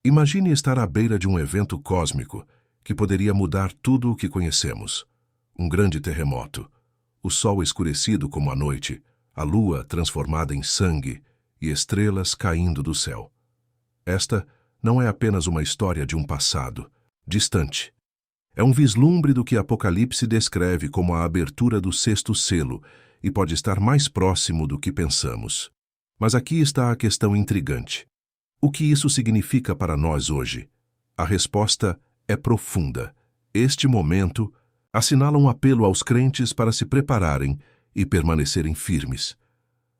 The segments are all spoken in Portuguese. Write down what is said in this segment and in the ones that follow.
Imagine estar à beira de um evento cósmico que poderia mudar tudo o que conhecemos. Um grande terremoto, o sol escurecido como a noite, a lua transformada em sangue e estrelas caindo do céu. Esta não é apenas uma história de um passado distante. É um vislumbre do que Apocalipse descreve como a abertura do sexto selo e pode estar mais próximo do que pensamos. Mas aqui está a questão intrigante. O que isso significa para nós hoje? A resposta é profunda. Este momento assinala um apelo aos crentes para se prepararem e permanecerem firmes,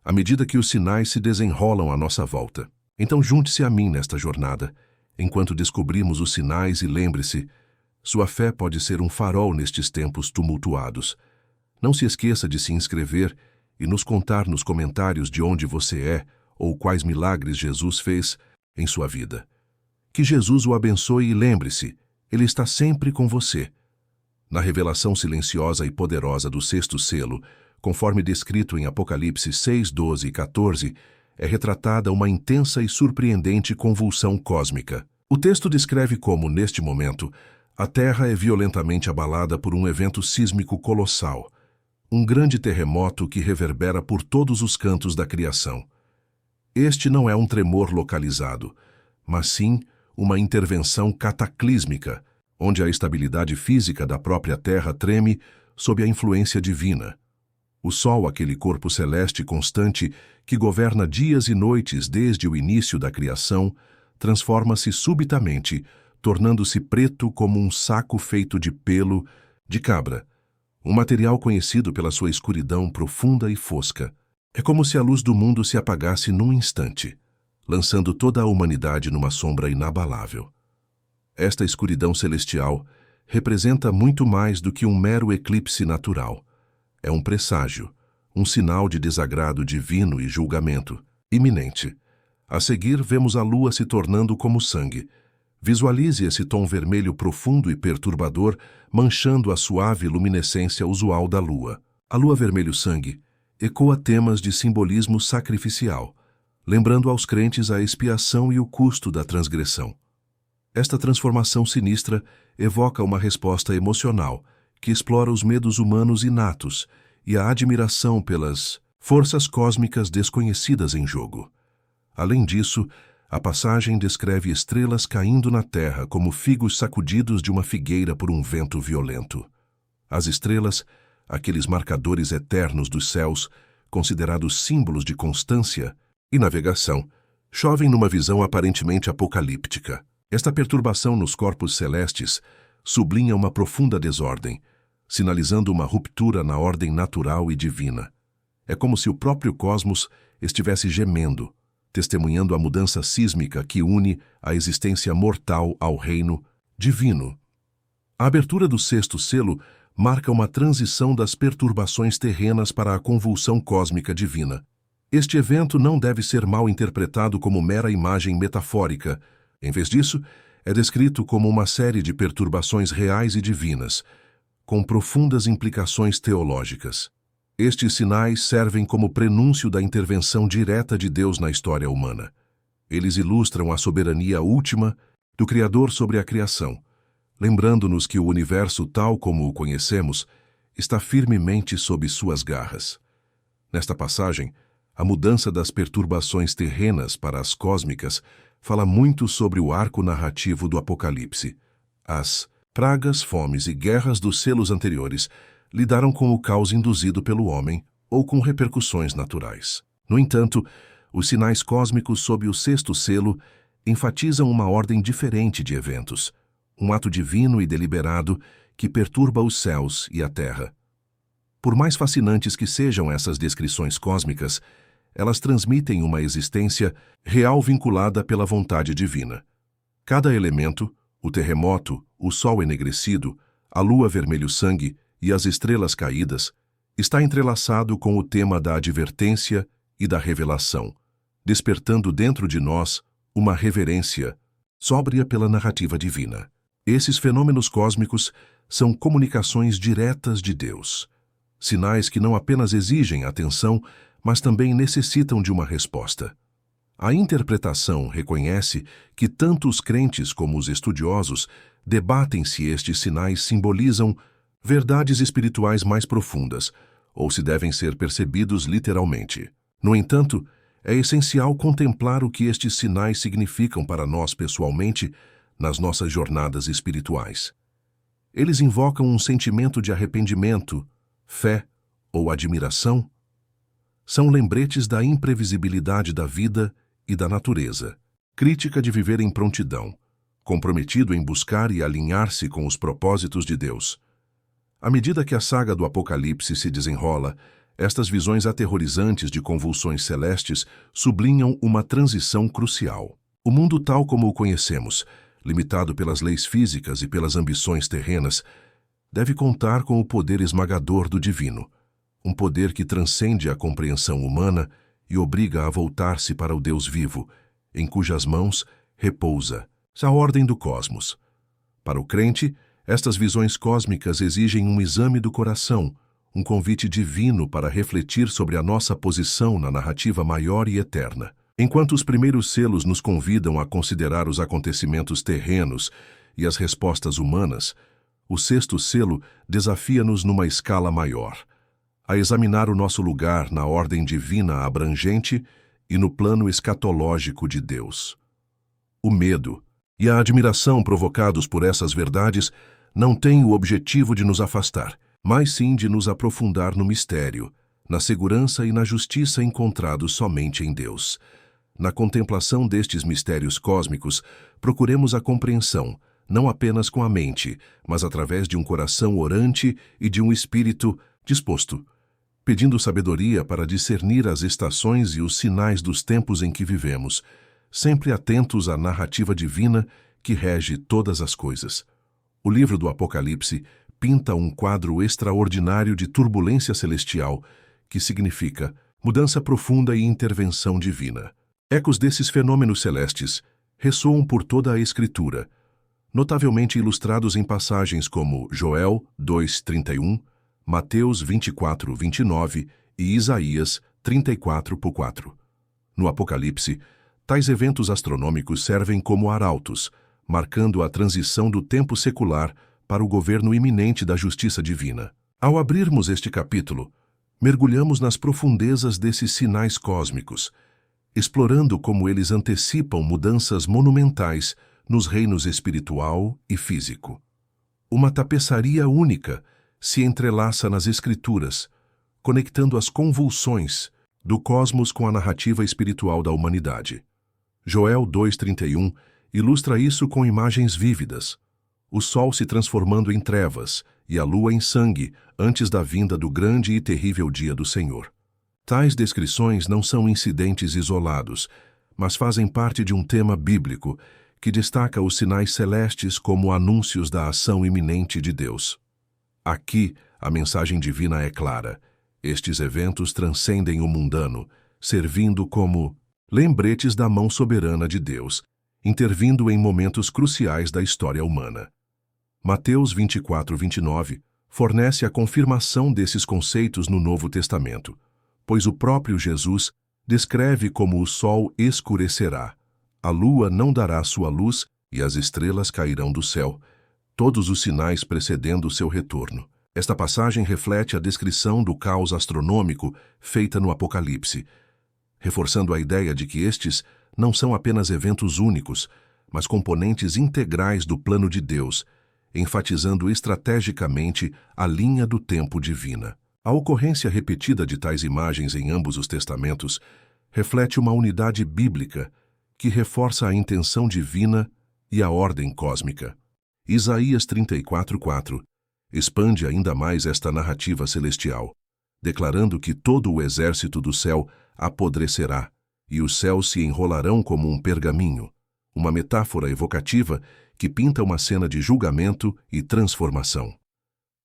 à medida que os sinais se desenrolam à nossa volta. Então junte-se a mim nesta jornada, enquanto descobrimos os sinais, e lembre-se, sua fé pode ser um farol nestes tempos tumultuados. Não se esqueça de se inscrever e nos contar nos comentários de onde você é ou quais milagres Jesus fez em sua vida. Que Jesus o abençoe e lembre-se, Ele está sempre com você. Na revelação silenciosa e poderosa do sexto selo, conforme descrito em Apocalipse 6, 12 e 14, é retratada uma intensa e surpreendente convulsão cósmica. O texto descreve como, neste momento, a Terra é violentamente abalada por um evento sísmico colossal, um grande terremoto que reverbera por todos os cantos da criação. Este não é um tremor localizado, mas sim uma intervenção cataclísmica, onde a estabilidade física da própria Terra treme sob a influência divina. O Sol, aquele corpo celeste constante que governa dias e noites desde o início da criação, transforma-se subitamente, tornando-se preto como um saco feito de pelo de cabra, um material conhecido pela sua escuridão profunda e fosca. É como se a luz do mundo se apagasse num instante, lançando toda a humanidade numa sombra inabalável. Esta escuridão celestial representa muito mais do que um mero eclipse natural. É um presságio, um sinal de desagrado divino e julgamento iminente. A seguir, vemos a lua se tornando como sangue. Visualize esse tom vermelho profundo e perturbador manchando a suave luminescência usual da lua. A lua vermelho-sangue ecoa temas de simbolismo sacrificial, lembrando aos crentes a expiação e o custo da transgressão. Esta transformação sinistra evoca uma resposta emocional que explora os medos humanos inatos e a admiração pelas forças cósmicas desconhecidas em jogo. Além disso, a passagem descreve estrelas caindo na terra como figos sacudidos de uma figueira por um vento violento. As estrelas, aqueles marcadores eternos dos céus, considerados símbolos de constância e navegação, chovem numa visão aparentemente apocalíptica. Esta perturbação nos corpos celestes sublinha uma profunda desordem, sinalizando uma ruptura na ordem natural e divina. É como se o próprio cosmos estivesse gemendo, testemunhando a mudança sísmica que une a existência mortal ao reino divino. A abertura do sexto selo marca uma transição das perturbações terrenas para a convulsão cósmica divina. Este evento não deve ser mal interpretado como mera imagem metafórica. Em vez disso, é descrito como uma série de perturbações reais e divinas, com profundas implicações teológicas. Estes sinais servem como prenúncio da intervenção direta de Deus na história humana. Eles ilustram a soberania última do Criador sobre a criação, lembrando-nos que o universo, tal como o conhecemos, está firmemente sob suas garras. Nesta passagem, a mudança das perturbações terrenas para as cósmicas fala muito sobre o arco narrativo do Apocalipse. As pragas, fomes e guerras dos selos anteriores lidaram com o caos induzido pelo homem ou com repercussões naturais. No entanto, os sinais cósmicos sob o sexto selo enfatizam uma ordem diferente de eventos, um ato divino e deliberado que perturba os céus e a terra. Por mais fascinantes que sejam essas descrições cósmicas, elas transmitem uma existência real vinculada pela vontade divina. Cada elemento, o terremoto, o sol enegrecido, a lua vermelho-sangue e as estrelas caídas, está entrelaçado com o tema da advertência e da revelação, despertando dentro de nós uma reverência sóbria pela narrativa divina. Esses fenômenos cósmicos são comunicações diretas de Deus, sinais que não apenas exigem atenção, mas também necessitam de uma resposta. A interpretação reconhece que tanto os crentes como os estudiosos debatem se estes sinais simbolizam verdades espirituais mais profundas ou se devem ser percebidos literalmente. No entanto, é essencial contemplar o que estes sinais significam para nós pessoalmente nas nossas jornadas espirituais. Eles invocam um sentimento de arrependimento, fé ou admiração? São lembretes da imprevisibilidade da vida e da natureza, crítica de viver em prontidão, comprometido em buscar e alinhar-se com os propósitos de Deus. À medida que a saga do Apocalipse se desenrola, estas visões aterrorizantes de convulsões celestes sublinham uma transição crucial. O mundo tal como o conhecemos, limitado pelas leis físicas e pelas ambições terrenas, deve contar com o poder esmagador do divino, um poder que transcende a compreensão humana e obriga a voltar-se para o Deus vivo, em cujas mãos repousa a ordem do cosmos. Para o crente, estas visões cósmicas exigem um exame do coração, um convite divino para refletir sobre a nossa posição na narrativa maior e eterna. Enquanto os primeiros selos nos convidam a considerar os acontecimentos terrenos e as respostas humanas, o sexto selo desafia-nos numa escala maior, a examinar o nosso lugar na ordem divina abrangente e no plano escatológico de Deus. O medo e a admiração provocados por essas verdades não têm o objetivo de nos afastar, mas sim de nos aprofundar no mistério, na segurança e na justiça encontrados somente em Deus. Na contemplação destes mistérios cósmicos, procuremos a compreensão, não apenas com a mente, mas através de um coração orante e de um espírito disposto, pedindo sabedoria para discernir as estações e os sinais dos tempos em que vivemos, sempre atentos à narrativa divina que rege todas as coisas. O livro do Apocalipse pinta um quadro extraordinário de turbulência celestial, que significa mudança profunda e intervenção divina. Ecos desses fenômenos celestes ressoam por toda a Escritura, notavelmente ilustrados em passagens como Joel 2:31, Mateus 24:29 e Isaías 34:4. No Apocalipse, tais eventos astronômicos servem como arautos, marcando a transição do tempo secular para o governo iminente da justiça divina. Ao abrirmos este capítulo, mergulhamos nas profundezas desses sinais cósmicos, explorando como eles antecipam mudanças monumentais nos reinos espiritual e físico. Uma tapeçaria única se entrelaça nas Escrituras, conectando as convulsões do cosmos com a narrativa espiritual da humanidade. Joel 2:31 ilustra isso com imagens vívidas: o sol se transformando em trevas e a lua em sangue antes da vinda do grande e terrível dia do Senhor. Tais descrições não são incidentes isolados, mas fazem parte de um tema bíblico que destaca os sinais celestes como anúncios da ação iminente de Deus. Aqui, a mensagem divina é clara. Estes eventos transcendem o mundano, servindo como lembretes da mão soberana de Deus, intervindo em momentos cruciais da história humana. Mateus 24:29 fornece a confirmação desses conceitos no Novo Testamento, pois o próprio Jesus descreve como o sol escurecerá, a lua não dará sua luz e as estrelas cairão do céu, todos os sinais precedendo seu retorno. Esta passagem reflete a descrição do caos astronômico feita no Apocalipse, reforçando a ideia de que estes não são apenas eventos únicos, mas componentes integrais do plano de Deus, enfatizando estrategicamente a linha do tempo divina. A ocorrência repetida de tais imagens em ambos os testamentos reflete uma unidade bíblica que reforça a intenção divina e a ordem cósmica. Isaías 34:4 expande ainda mais esta narrativa celestial, declarando que todo o exército do céu apodrecerá e os céus se enrolarão como um pergaminho, uma metáfora evocativa que pinta uma cena de julgamento e transformação.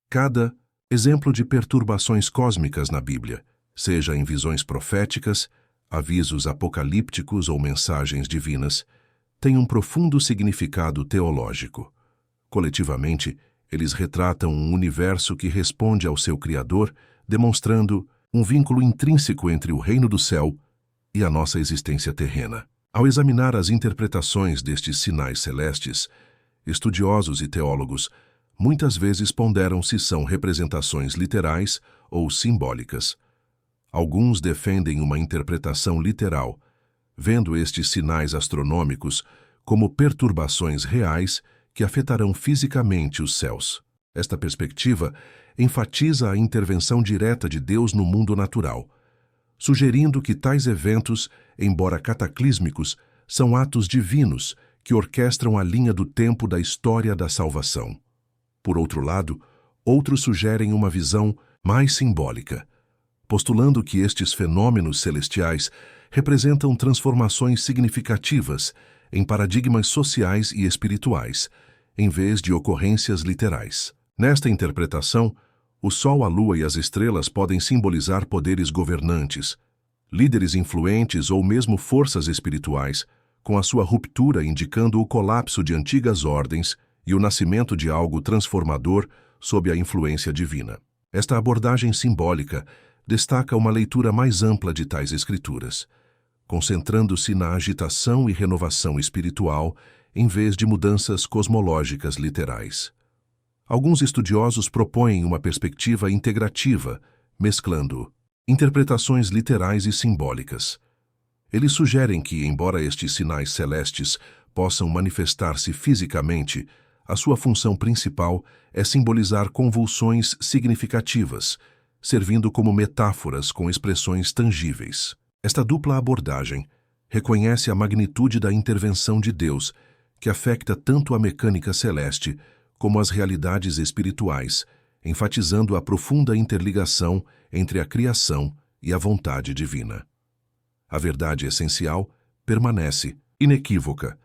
Cada exemplo de perturbações cósmicas na Bíblia, seja em visões proféticas, avisos apocalípticos ou mensagens divinas, tem um profundo significado teológico. Coletivamente, eles retratam um universo que responde ao seu Criador, demonstrando um vínculo intrínseco entre o reino do céu e a nossa existência terrena. Ao examinar as interpretações destes sinais celestes, estudiosos e teólogos muitas vezes ponderam se são representações literais ou simbólicas. Alguns defendem uma interpretação literal, vendo estes sinais astronômicos como perturbações reais que afetarão fisicamente os céus. Esta perspectiva enfatiza a intervenção direta de Deus no mundo natural, sugerindo que tais eventos, embora cataclísmicos, são atos divinos que orquestram a linha do tempo da história da salvação. Por outro lado, outros sugerem uma visão mais simbólica, postulando que estes fenômenos celestiais representam transformações significativas em paradigmas sociais e espirituais, em vez de ocorrências literais. Nesta interpretação, o Sol, a Lua e as estrelas podem simbolizar poderes governantes, líderes influentes ou mesmo forças espirituais, com a sua ruptura indicando o colapso de antigas ordens e o nascimento de algo transformador sob a influência divina. Esta abordagem simbólica destaca uma leitura mais ampla de tais escrituras, concentrando-se na agitação e renovação espiritual em vez de mudanças cosmológicas literais. Alguns estudiosos propõem uma perspectiva integrativa, mesclando interpretações literais e simbólicas. Eles sugerem que, embora estes sinais celestes possam manifestar-se fisicamente, a sua função principal é simbolizar convulsões significativas, servindo como metáforas com expressões tangíveis. Esta dupla abordagem reconhece a magnitude da intervenção de Deus, que afeta tanto a mecânica celeste como as realidades espirituais, enfatizando a profunda interligação entre a criação e a vontade divina. A verdade essencial permanece inequívoca.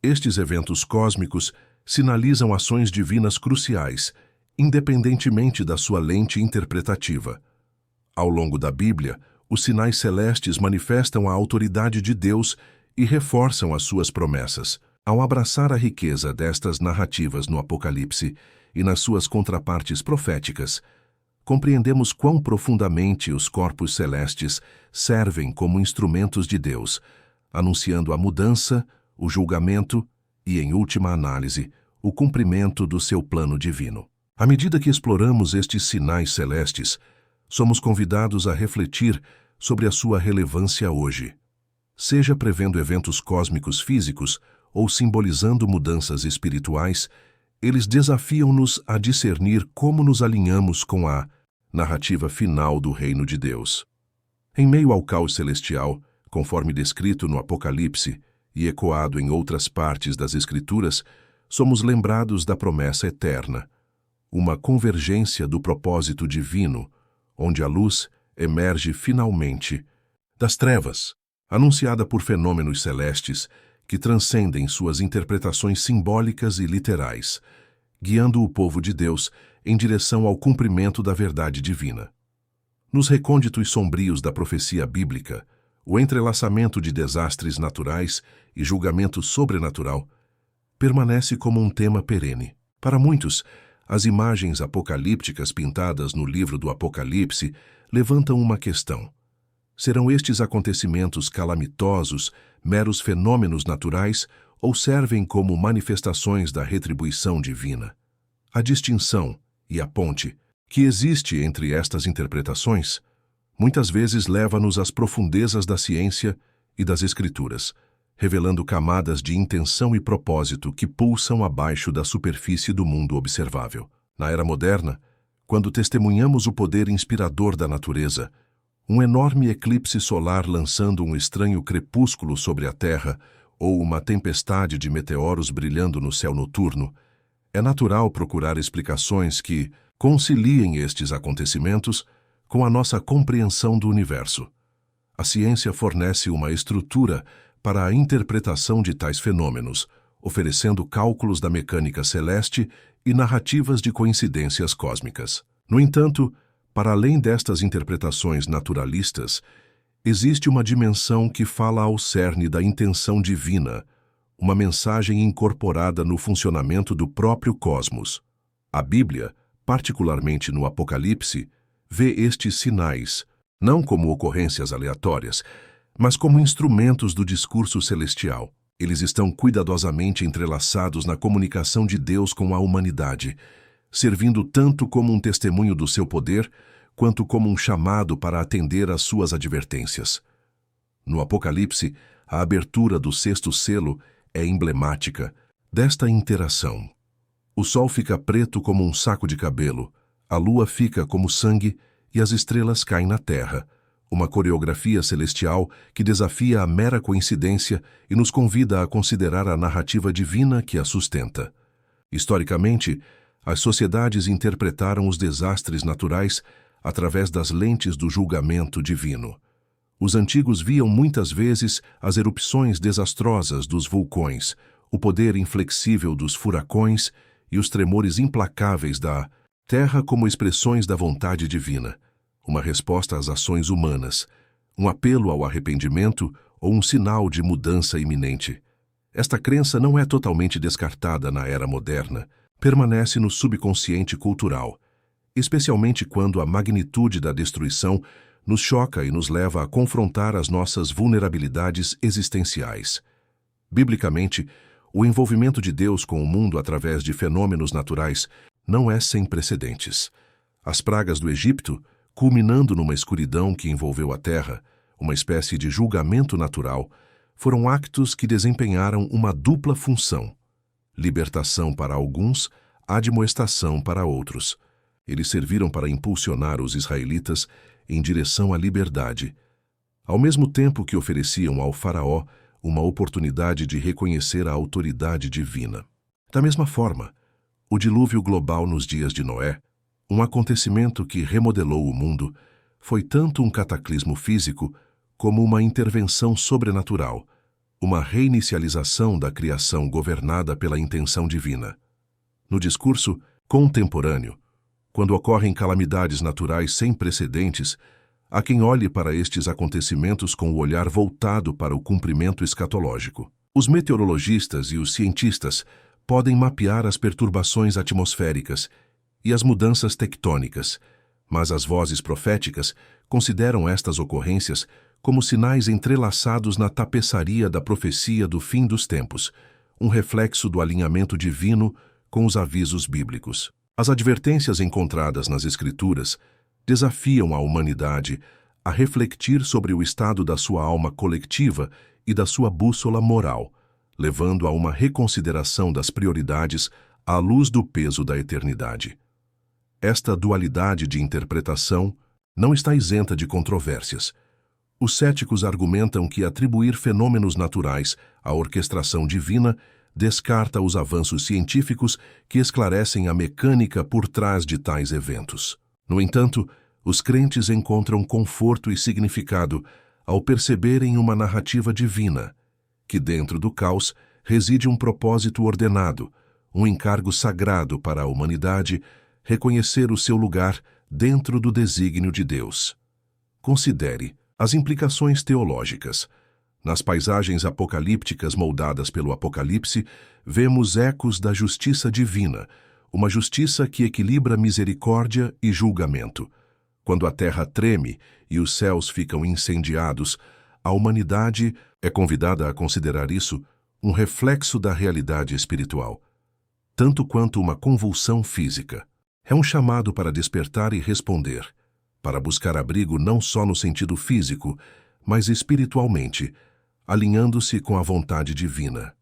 Estes eventos cósmicos sinalizam ações divinas cruciais, independentemente da sua lente interpretativa. Ao longo da Bíblia, os sinais celestes manifestam a autoridade de Deus e reforçam as suas promessas. Ao abraçar a riqueza destas narrativas no Apocalipse e nas suas contrapartes proféticas, compreendemos quão profundamente os corpos celestes servem como instrumentos de Deus, anunciando a mudança, o julgamento e, em última análise, o cumprimento do seu plano divino. À medida que exploramos estes sinais celestes, somos convidados a refletir sobre a sua relevância hoje. Seja prevendo eventos cósmicos físicos ou simbolizando mudanças espirituais, eles desafiam-nos a discernir como nos alinhamos com a narrativa final do reino de Deus. Em meio ao caos celestial, conforme descrito no Apocalipse e ecoado em outras partes das Escrituras, somos lembrados da promessa eterna, uma convergência do propósito divino, onde a luz emerge finalmente das trevas, anunciada por fenômenos celestes que transcendem suas interpretações simbólicas e literais, guiando o povo de Deus em direção ao cumprimento da verdade divina. Nos recônditos sombrios da profecia bíblica, o entrelaçamento de desastres naturais e julgamento sobrenatural permanece como um tema perene. Para muitos, as imagens apocalípticas pintadas no livro do Apocalipse levantam uma questão. Serão estes acontecimentos calamitosos meros fenômenos naturais ou servem como manifestações da retribuição divina? A distinção e a ponte que existe entre estas interpretações muitas vezes leva-nos às profundezas da ciência e das Escrituras, revelando camadas de intenção e propósito que pulsam abaixo da superfície do mundo observável. Na era moderna, quando testemunhamos o poder inspirador da natureza, um enorme eclipse solar lançando um estranho crepúsculo sobre a Terra ou uma tempestade de meteoros brilhando no céu noturno, é natural procurar explicações que conciliem estes acontecimentos com a nossa compreensão do universo. A ciência fornece uma estrutura para a interpretação de tais fenômenos, oferecendo cálculos da mecânica celeste e narrativas de coincidências cósmicas. No entanto, para além destas interpretações naturalistas, existe uma dimensão que fala ao cerne da intenção divina, uma mensagem incorporada no funcionamento do próprio cosmos. A Bíblia, particularmente no Apocalipse, vê estes sinais, não como ocorrências aleatórias, mas como instrumentos do discurso celestial. Eles estão cuidadosamente entrelaçados na comunicação de Deus com a humanidade, servindo tanto como um testemunho do seu poder, quanto como um chamado para atender às suas advertências. No Apocalipse, a abertura do sexto selo é emblemática desta interação. O sol fica preto como um saco de cabelo, a lua fica como sangue e as estrelas caem na terra, uma coreografia celestial que desafia a mera coincidência e nos convida a considerar a narrativa divina que a sustenta. Historicamente, as sociedades interpretaram os desastres naturais através das lentes do julgamento divino. Os antigos viam muitas vezes as erupções desastrosas dos vulcões, o poder inflexível dos furacões e os tremores implacáveis da terra como expressões da vontade divina, uma resposta às ações humanas, um apelo ao arrependimento ou um sinal de mudança iminente. Esta crença não é totalmente descartada na era moderna, permanece no subconsciente cultural, especialmente quando a magnitude da destruição nos choca e nos leva a confrontar as nossas vulnerabilidades existenciais. Biblicamente, o envolvimento de Deus com o mundo através de fenômenos naturais não é sem precedentes. As pragas do Egito, culminando numa escuridão que envolveu a terra, uma espécie de julgamento natural, foram actos que desempenharam uma dupla função: libertação para alguns, admoestação para outros. Eles serviram para impulsionar os israelitas em direção à liberdade, ao mesmo tempo que ofereciam ao faraó uma oportunidade de reconhecer a autoridade divina. Da mesma forma, o dilúvio global nos dias de Noé, um acontecimento que remodelou o mundo, foi tanto um cataclismo físico como uma intervenção sobrenatural, uma reinicialização da criação governada pela intenção divina. No discurso contemporâneo, quando ocorrem calamidades naturais sem precedentes, há quem olhe para estes acontecimentos com o olhar voltado para o cumprimento escatológico. Os meteorologistas e os cientistas podem mapear as perturbações atmosféricas e as mudanças tectônicas, mas as vozes proféticas consideram estas ocorrências como sinais entrelaçados na tapeçaria da profecia do fim dos tempos, um reflexo do alinhamento divino com os avisos bíblicos. As advertências encontradas nas Escrituras desafiam a humanidade a refletir sobre o estado da sua alma coletiva e da sua bússola moral, levando a uma reconsideração das prioridades à luz do peso da eternidade. Esta dualidade de interpretação não está isenta de controvérsias. Os céticos argumentam que atribuir fenômenos naturais à orquestração divina descarta os avanços científicos que esclarecem a mecânica por trás de tais eventos. No entanto, os crentes encontram conforto e significado ao perceberem uma narrativa divina, que dentro do caos reside um propósito ordenado, um encargo sagrado para a humanidade reconhecer o seu lugar dentro do desígnio de Deus. Considere as implicações teológicas. Nas paisagens apocalípticas moldadas pelo Apocalipse, vemos ecos da justiça divina, uma justiça que equilibra misericórdia e julgamento. Quando a terra treme e os céus ficam incendiados, a humanidade é convidada a considerar isso um reflexo da realidade espiritual, tanto quanto uma convulsão física. É um chamado para despertar e responder, para buscar abrigo não só no sentido físico, mas espiritualmente, alinhando-se com a vontade divina.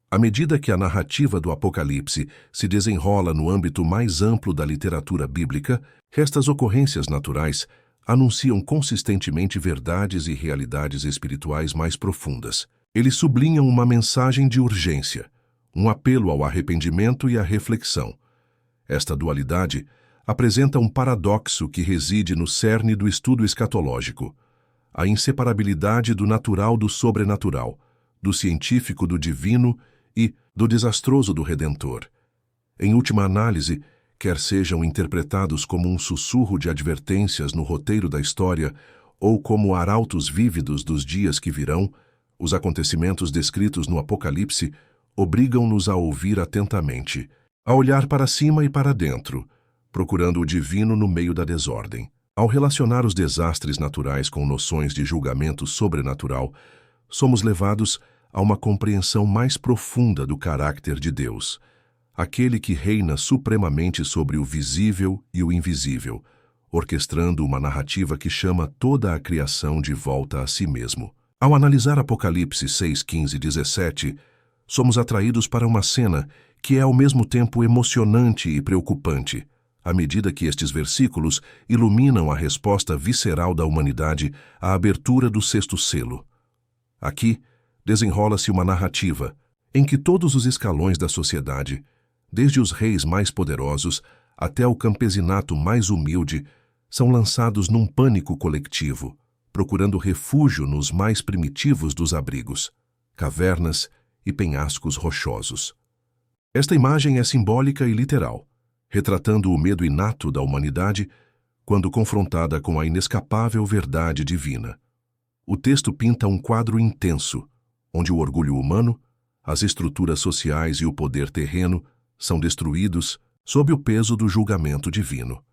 À medida que a narrativa do Apocalipse se desenrola no âmbito mais amplo da literatura bíblica, estas ocorrências naturais anunciam consistentemente verdades e realidades espirituais mais profundas. Eles sublinham uma mensagem de urgência, um apelo ao arrependimento e à reflexão. Esta dualidade apresenta um paradoxo que reside no cerne do estudo escatológico: a inseparabilidade do natural do sobrenatural, do científico do divino e do desastroso do Redentor. Em última análise, quer sejam interpretados como um sussurro de advertências no roteiro da história ou como arautos vívidos dos dias que virão, os acontecimentos descritos no Apocalipse obrigam-nos a ouvir atentamente, a olhar para cima e para dentro, procurando o divino no meio da desordem. Ao relacionar os desastres naturais com noções de julgamento sobrenatural, somos levados a uma compreensão mais profunda do caráter de Deus, aquele que reina supremamente sobre o visível e o invisível, orquestrando uma narrativa que chama toda a criação de volta a si mesmo. Ao analisar Apocalipse 6, 15 e 17, somos atraídos para uma cena que é ao mesmo tempo emocionante e preocupante, à medida que estes versículos iluminam a resposta visceral da humanidade à abertura do sexto selo. Aqui, desenrola-se uma narrativa em que todos os escalões da sociedade, desde os reis mais poderosos até o campesinato mais humilde, são lançados num pânico coletivo, procurando refúgio nos mais primitivos dos abrigos, cavernas e penhascos rochosos. Esta imagem é simbólica e literal, retratando o medo inato da humanidade quando confrontada com a inescapável verdade divina. O texto pinta um quadro intenso, onde o orgulho humano, as estruturas sociais e o poder terreno são destruídos sob o peso do julgamento divino.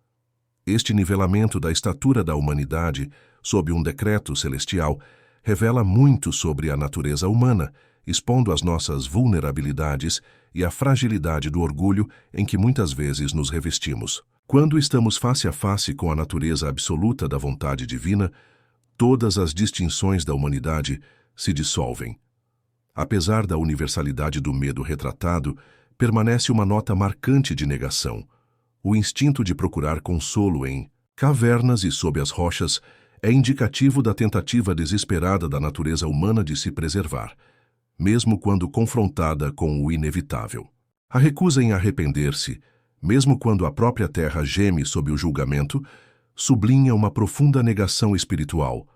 Este nivelamento da estatura da humanidade, sob um decreto celestial, revela muito sobre a natureza humana, expondo as nossas vulnerabilidades e a fragilidade do orgulho em que muitas vezes nos revestimos. Quando estamos face a face com a natureza absoluta da vontade divina, todas as distinções da humanidade se dissolvem. Apesar da universalidade do medo retratado, permanece uma nota marcante de negação. O instinto de procurar consolo em cavernas e sob as rochas é indicativo da tentativa desesperada da natureza humana de se preservar, mesmo quando confrontada com o inevitável. A recusa em arrepender-se, mesmo quando a própria terra geme sob o julgamento, sublinha uma profunda negação espiritual,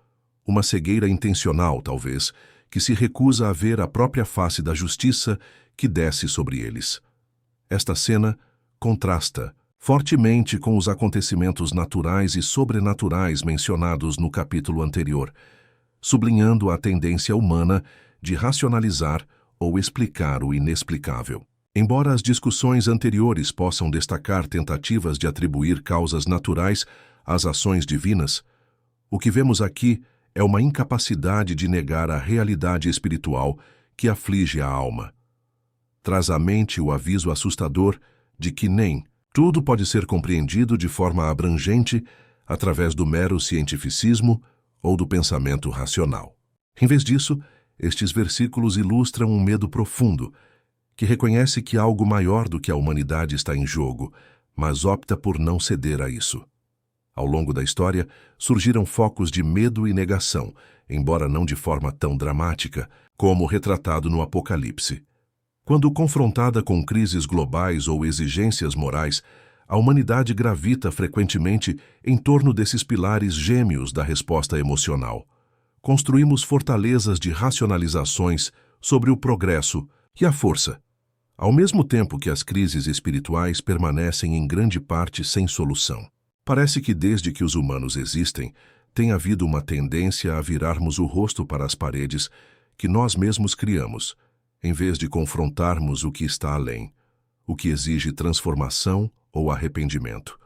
uma cegueira intencional, talvez, que se recusa a ver a própria face da justiça que desce sobre eles. Esta cena contrasta fortemente com os acontecimentos naturais e sobrenaturais mencionados no capítulo anterior, sublinhando a tendência humana de racionalizar ou explicar o inexplicável. Embora as discussões anteriores possam destacar tentativas de atribuir causas naturais às ações divinas, o que vemos aqui é uma incapacidade de negar a realidade espiritual que aflige a alma. Traz à mente o aviso assustador de que nem tudo pode ser compreendido de forma abrangente através do mero cientificismo ou do pensamento racional. Em vez disso, estes versículos ilustram um medo profundo, que reconhece que algo maior do que a humanidade está em jogo, mas opta por não ceder a isso. Ao longo da história, surgiram focos de medo e negação, embora não de forma tão dramática, como retratado no Apocalipse. Quando confrontada com crises globais ou exigências morais, a humanidade gravita frequentemente em torno desses pilares gêmeos da resposta emocional. Construímos fortalezas de racionalizações sobre o progresso e a força, ao mesmo tempo que as crises espirituais permanecem em grande parte sem solução. Parece que desde que os humanos existem, tem havido uma tendência a virarmos o rosto para as paredes que nós mesmos criamos, em vez de confrontarmos o que está além, o que exige transformação ou arrependimento.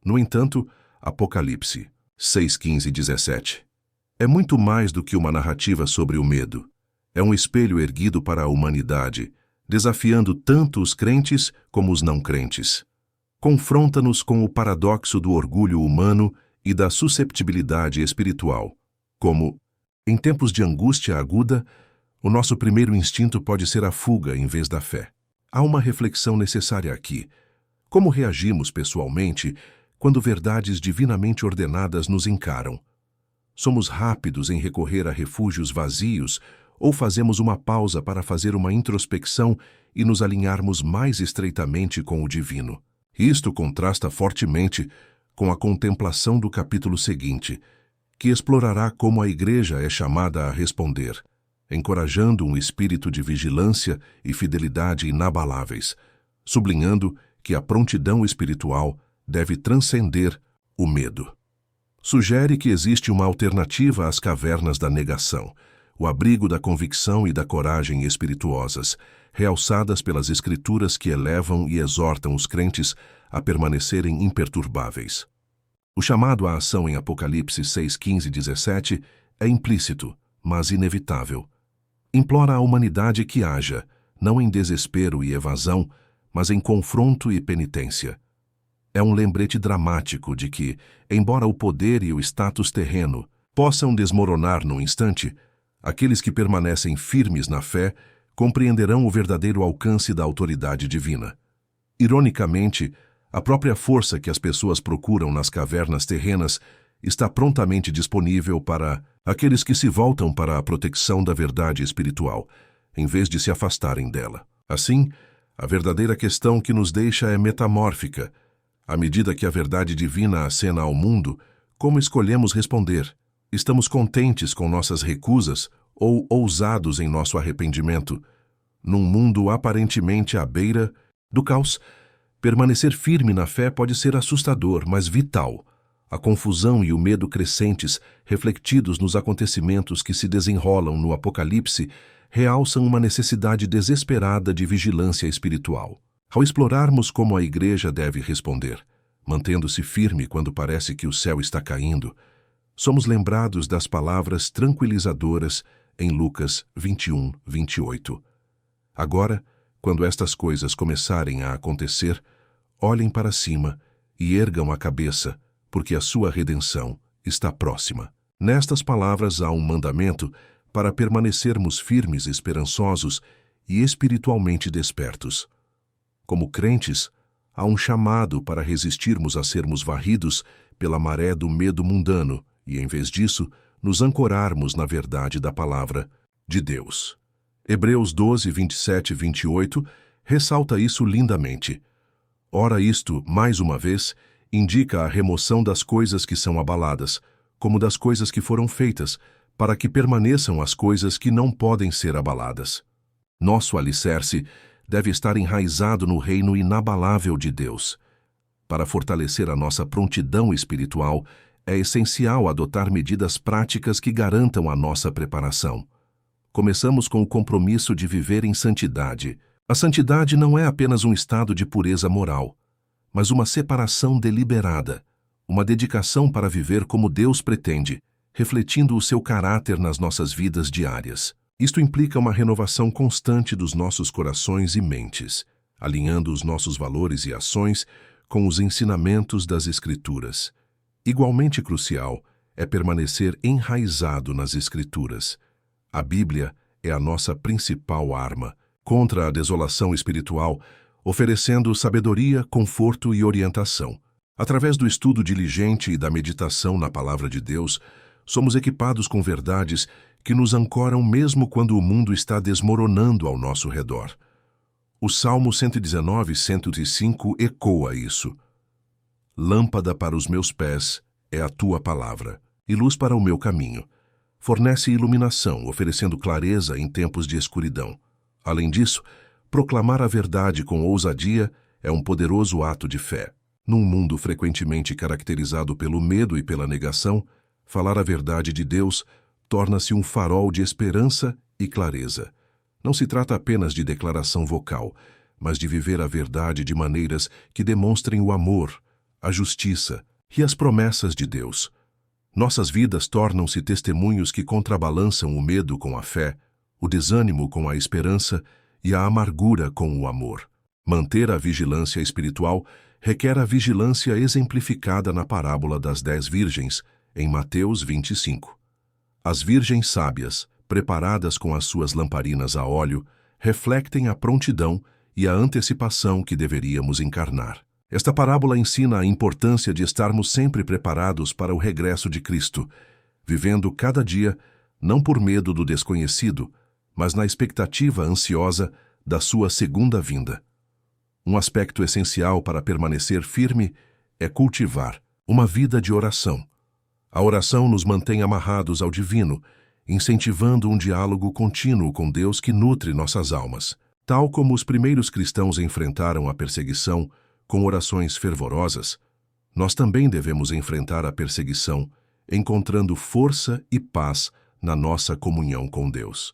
No entanto, Apocalipse 6, 15 e 17 é muito mais do que uma narrativa sobre o medo. É um espelho erguido para a humanidade, desafiando tanto os crentes como os não crentes. Confronta-nos com o paradoxo do orgulho humano e da susceptibilidade espiritual, como, em tempos de angústia aguda, o nosso primeiro instinto pode ser a fuga em vez da fé. Há uma reflexão necessária aqui. Como reagimos pessoalmente quando verdades divinamente ordenadas nos encaram? Somos rápidos em recorrer a refúgios vazios ou fazemos uma pausa para fazer uma introspecção e nos alinharmos mais estreitamente com o divino? Isto contrasta fortemente com a contemplação do capítulo seguinte, que explorará como a Igreja é chamada a responder, encorajando um espírito de vigilância e fidelidade inabaláveis, sublinhando que a prontidão espiritual deve transcender o medo. Sugere que existe uma alternativa às cavernas da negação, o abrigo da convicção e da coragem espirituosas, realçadas pelas Escrituras que elevam e exortam os crentes a permanecerem imperturbáveis. O chamado à ação em Apocalipse 6, 15 e 17 é implícito, mas inevitável. Implora à humanidade que haja, não em desespero e evasão, mas em confronto e penitência. É um lembrete dramático de que, embora o poder e o status terreno possam desmoronar num instante, aqueles que permanecem firmes na fé compreenderão o verdadeiro alcance da autoridade divina. Ironicamente, a própria força que as pessoas procuram nas cavernas terrenas está prontamente disponível para aqueles que se voltam para a proteção da verdade espiritual, em vez de se afastarem dela. Assim, a verdadeira questão que nos deixa é metamórfica. À medida que a verdade divina acena ao mundo, como escolhemos responder? Estamos contentes com nossas recusas ou ousados em nosso arrependimento? Num mundo aparentemente à beira do caos, permanecer firme na fé pode ser assustador, mas vital. A confusão e o medo crescentes, refletidos nos acontecimentos que se desenrolam no Apocalipse, realçam uma necessidade desesperada de vigilância espiritual. Ao explorarmos como a Igreja deve responder, mantendo-se firme quando parece que o céu está caindo, somos lembrados das palavras tranquilizadoras em Lucas 21, 28. Agora, quando estas coisas começarem a acontecer, olhem para cima e ergam a cabeça, porque a sua redenção está próxima. Nestas palavras há um mandamento para permanecermos firmes, esperançosos e espiritualmente despertos. Como crentes, há um chamado para resistirmos a sermos varridos pela maré do medo mundano e, em vez disso, nos ancorarmos na verdade da palavra de Deus. Hebreus 12, 27 e 28 ressalta isso lindamente. Ora, isto, mais uma vez, indica a remoção das coisas que são abaladas, como das coisas que foram feitas, para que permaneçam as coisas que não podem ser abaladas. Nosso alicerce deve estar enraizado no reino inabalável de Deus. Para fortalecer a nossa prontidão espiritual, é essencial adotar medidas práticas que garantam a nossa preparação. Começamos com o compromisso de viver em santidade. A santidade não é apenas um estado de pureza moral, mas uma separação deliberada, uma dedicação para viver como Deus pretende, refletindo o seu caráter nas nossas vidas diárias. Isto implica uma renovação constante dos nossos corações e mentes, alinhando os nossos valores e ações com os ensinamentos das Escrituras. Igualmente crucial é permanecer enraizado nas Escrituras. A Bíblia é a nossa principal arma contra a desolação espiritual, oferecendo sabedoria, conforto e orientação. Através do estudo diligente e da meditação na Palavra de Deus, somos equipados com verdades que nos ancoram mesmo quando o mundo está desmoronando ao nosso redor. O Salmo 119, 105 ecoa isso. Lâmpada para os meus pés é a tua palavra, e luz para o meu caminho. Fornece iluminação, oferecendo clareza em tempos de escuridão. Além disso, proclamar a verdade com ousadia é um poderoso ato de fé. Num mundo frequentemente caracterizado pelo medo e pela negação, falar a verdade de Deus torna-se um farol de esperança e clareza. Não se trata apenas de declaração vocal, mas de viver a verdade de maneiras que demonstrem o amor, a justiça e as promessas de Deus. Nossas vidas tornam-se testemunhos que contrabalançam o medo com a fé, o desânimo com a esperança e a amargura com o amor. Manter a vigilância espiritual requer a vigilância exemplificada na parábola das 10 virgens, em Mateus 25. As virgens sábias, preparadas com as suas lamparinas a óleo, reflectem a prontidão e a antecipação que deveríamos encarnar. Esta parábola ensina a importância de estarmos sempre preparados para o regresso de Cristo, vivendo cada dia, não por medo do desconhecido, mas na expectativa ansiosa da sua segunda vinda. Um aspecto essencial para permanecer firme é cultivar uma vida de oração. A oração nos mantém amarrados ao divino, incentivando um diálogo contínuo com Deus que nutre nossas almas. Tal como os primeiros cristãos enfrentaram a perseguição com orações fervorosas, nós também devemos enfrentar a perseguição, encontrando força e paz na nossa comunhão com Deus.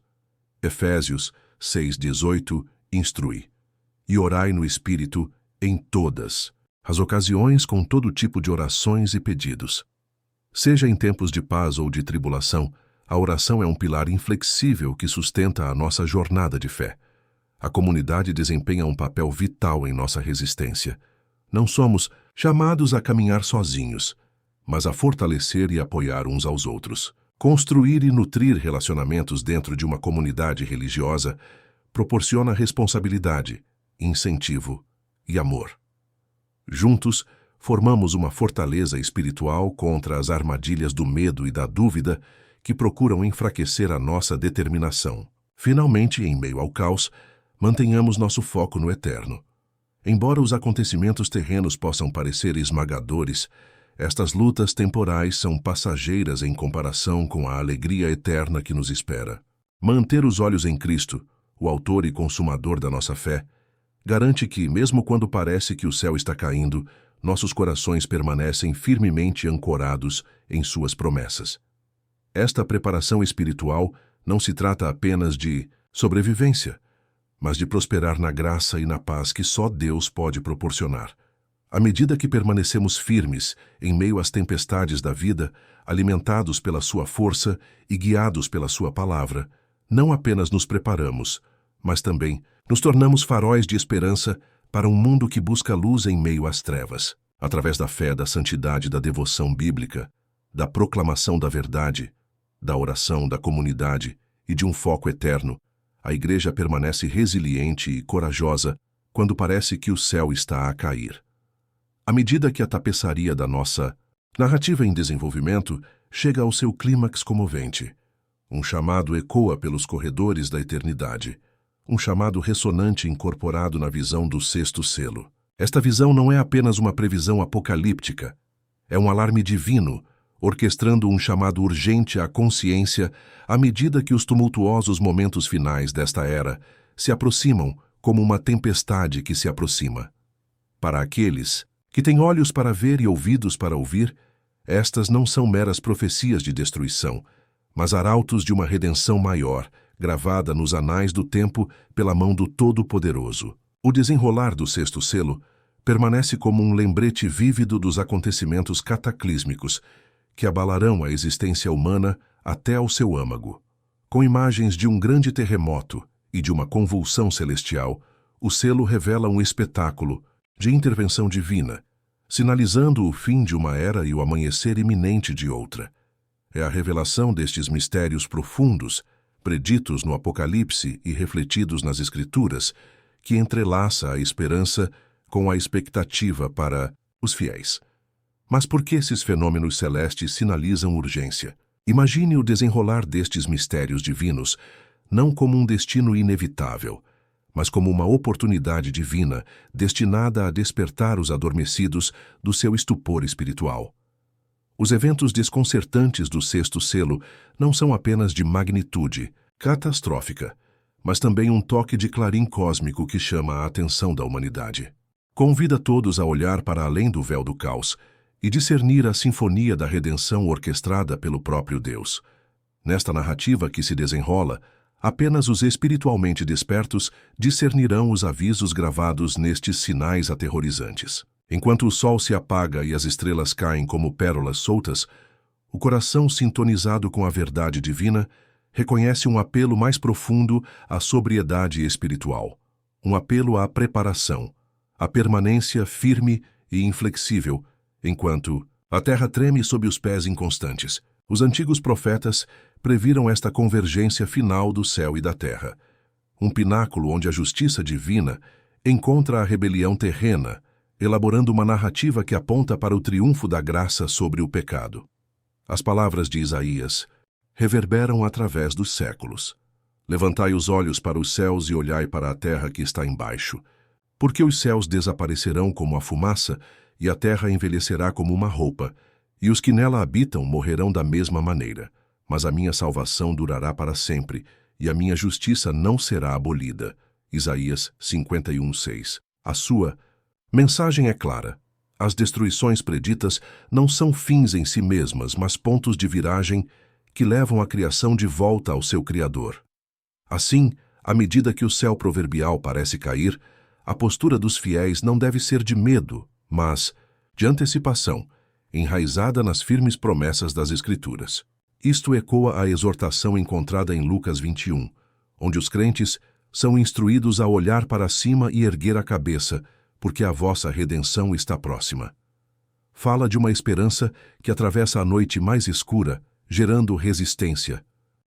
Efésios 6:18 instrui: e orai no Espírito em todas as ocasiões com todo tipo de orações e pedidos. Seja em tempos de paz ou de tribulação, a oração é um pilar inflexível que sustenta a nossa jornada de fé. A comunidade desempenha um papel vital em nossa resistência. Não somos chamados a caminhar sozinhos, mas a fortalecer e apoiar uns aos outros. Construir e nutrir relacionamentos dentro de uma comunidade religiosa proporciona responsabilidade, incentivo e amor. Juntos, formamos uma fortaleza espiritual contra as armadilhas do medo e da dúvida que procuram enfraquecer a nossa determinação. Finalmente, em meio ao caos, mantenhamos nosso foco no eterno. Embora os acontecimentos terrenos possam parecer esmagadores, estas lutas temporais são passageiras em comparação com a alegria eterna que nos espera. Manter os olhos em Cristo, o autor e consumador da nossa fé, garante que, mesmo quando parece que o céu está caindo, nossos corações permanecem firmemente ancorados em suas promessas. Esta preparação espiritual não se trata apenas de sobrevivência, mas de prosperar na graça e na paz que só Deus pode proporcionar. À medida que permanecemos firmes em meio às tempestades da vida, alimentados pela sua força e guiados pela sua palavra, não apenas nos preparamos, mas também nos tornamos faróis de esperança para um mundo que busca luz em meio às trevas. Através da fé, da santidade, da devoção bíblica, da proclamação da verdade, da oração, da comunidade e de um foco eterno, a Igreja permanece resiliente e corajosa quando parece que o céu está a cair. À medida que a tapeçaria da nossa narrativa em desenvolvimento chega ao seu clímax comovente, um chamado ecoa pelos corredores da eternidade, um chamado ressonante incorporado na visão do sexto selo. Esta visão não é apenas uma previsão apocalíptica, é um alarme divino, orquestrando um chamado urgente à consciência à medida que os tumultuosos momentos finais desta era se aproximam como uma tempestade que se aproxima. Para aqueles que têm olhos para ver e ouvidos para ouvir, estas não são meras profecias de destruição, mas arautos de uma redenção maior, gravada nos anais do tempo pela mão do Todo-Poderoso. O desenrolar do sexto selo permanece como um lembrete vívido dos acontecimentos cataclísmicos que abalarão a existência humana até ao seu âmago. Com imagens de um grande terremoto e de uma convulsão celestial, o selo revela um espetáculo de intervenção divina, sinalizando o fim de uma era e o amanhecer iminente de outra. É a revelação destes mistérios profundos, preditos no Apocalipse e refletidos nas Escrituras, que entrelaça a esperança com a expectativa para os fiéis. Mas por que esses fenômenos celestes sinalizam urgência? Imagine o desenrolar destes mistérios divinos não como um destino inevitável, mas como uma oportunidade divina destinada a despertar os adormecidos do seu estupor espiritual. Os eventos desconcertantes do sexto selo não são apenas de magnitude catastrófica, mas também um toque de clarim cósmico que chama a atenção da humanidade. Convida todos a olhar para além do véu do caos e discernir a sinfonia da redenção orquestrada pelo próprio Deus. Nesta narrativa que se desenrola, apenas os espiritualmente despertos discernirão os avisos gravados nestes sinais aterrorizantes. Enquanto o sol se apaga e as estrelas caem como pérolas soltas, o coração sintonizado com a verdade divina reconhece um apelo mais profundo à sobriedade espiritual, um apelo à preparação, à permanência firme e inflexível, enquanto a terra treme sob os pés inconstantes. Os antigos profetas previram esta convergência final do céu e da terra, um pináculo onde a justiça divina encontra a rebelião terrena, elaborando uma narrativa que aponta para o triunfo da graça sobre o pecado. As palavras de Isaías reverberam através dos séculos. Levantai os olhos para os céus e olhai para a terra que está embaixo, porque os céus desaparecerão como a fumaça e a terra envelhecerá como uma roupa, e os que nela habitam morrerão da mesma maneira. Mas a minha salvação durará para sempre, e a minha justiça não será abolida. Isaías 51:6. A sua mensagem é clara. As destruições preditas não são fins em si mesmas, mas pontos de viragem que levam a criação de volta ao seu Criador. Assim, à medida que o céu proverbial parece cair, a postura dos fiéis não deve ser de medo, mas de antecipação, enraizada nas firmes promessas das Escrituras. Isto ecoa a exortação encontrada em Lucas 21, onde os crentes são instruídos a olhar para cima e erguer a cabeça, porque a vossa redenção está próxima. Fala de uma esperança que atravessa a noite mais escura, gerando resistência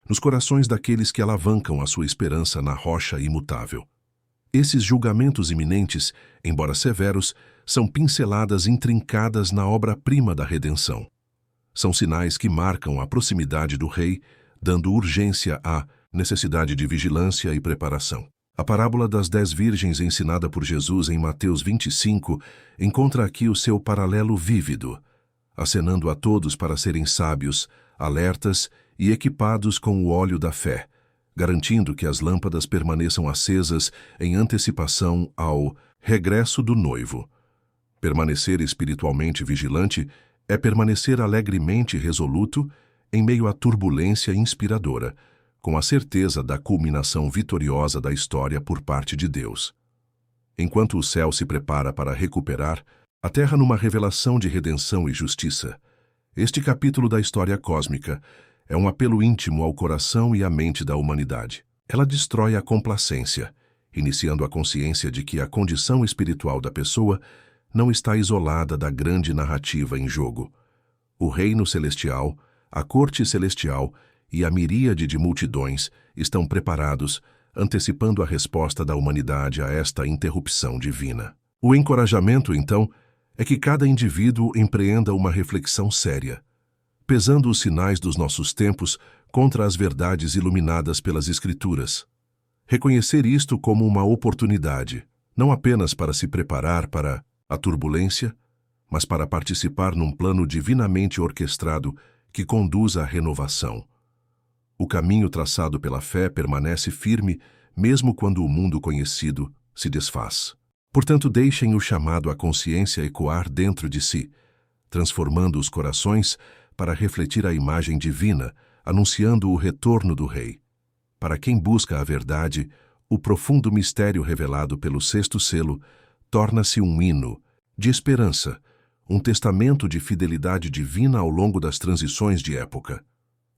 nos corações daqueles que alavancam a sua esperança na rocha imutável. Esses julgamentos iminentes, embora severos, são pinceladas intrincadas na obra-prima da redenção. São sinais que marcam a proximidade do Rei, dando urgência à necessidade de vigilância e preparação. A parábola das 10 virgens ensinada por Jesus em Mateus 25 encontra aqui o seu paralelo vívido, acenando a todos para serem sábios, alertas e equipados com o óleo da fé, garantindo que as lâmpadas permaneçam acesas em antecipação ao regresso do noivo. Permanecer espiritualmente vigilante é permanecer alegremente resoluto em meio à turbulência inspiradora, com a certeza da culminação vitoriosa da história por parte de Deus. Enquanto o céu se prepara para recuperar a terra numa revelação de redenção e justiça, este capítulo da história cósmica é um apelo íntimo ao coração e à mente da humanidade. Ela destrói a complacência, iniciando a consciência de que a condição espiritual da pessoa não está isolada da grande narrativa em jogo. O reino celestial, a corte celestial e a miríade de multidões estão preparados, antecipando a resposta da humanidade a esta interrupção divina. O encorajamento, então, é que cada indivíduo empreenda uma reflexão séria, pesando os sinais dos nossos tempos contra as verdades iluminadas pelas Escrituras. Reconhecer isto como uma oportunidade, não apenas para se preparar para a turbulência, mas para participar num plano divinamente orquestrado que conduz à renovação. O caminho traçado pela fé permanece firme, mesmo quando o mundo conhecido se desfaz. Portanto, deixem o chamado à consciência ecoar dentro de si, transformando os corações para refletir a imagem divina, anunciando o retorno do Rei. Para quem busca a verdade, o profundo mistério revelado pelo sexto selo torna-se um hino de esperança, um testamento de fidelidade divina ao longo das transições de época.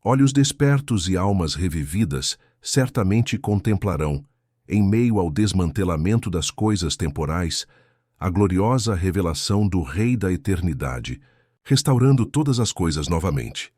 Olhos despertos e almas revividas certamente contemplarão, em meio ao desmantelamento das coisas temporais, a gloriosa revelação do Rei da eternidade, restaurando todas as coisas novamente.